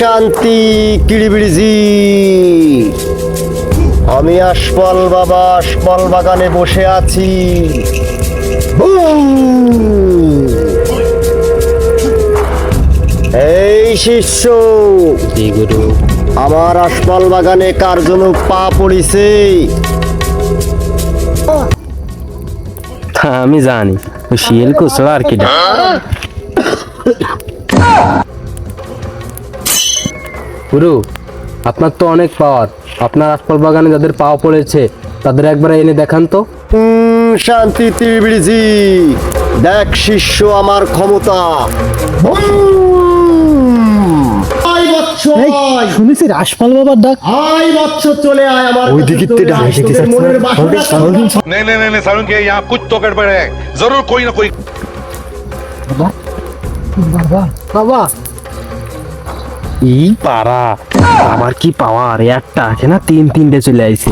শান্তি কিড়িবিড়িজি। আমি আশপাল বাবা আশপাল বাগানে বসে আছি। এই শিষ্য, জি গুরু। আমার আশপাল বাগানে কার জন্য পা পড়িছে? আমি জানি ওই শিয়াল কুচড়া আর কি। গুরু, আপনার তো অনেক পাওয়ার। আপনার আশপাল বাগানে যাদের পাও পড়েছে তাদের একবার এনে দেখান তো। শান্তি তিবিড়িজি, দেখ শিষ্য আমার ক্ষমতা। আয় বৎস, আয়। শুনেছি রাজপাল বাবার ডাক। আয় বৎস, চলে আয় আমার ওই কাছে, দিকে চলে ডাক আয়, দিতে তোদের চাচ্ছে। মনের বাসনা नहीं नहीं नहीं नहीं सारुण के यहाँ कुछ तो गड़बड़ है जरूर कोई ना कोई বাবা এই পাড়া, আমার কি পাওয়ার! একটা আছে না, তিনটে চলে আইছে।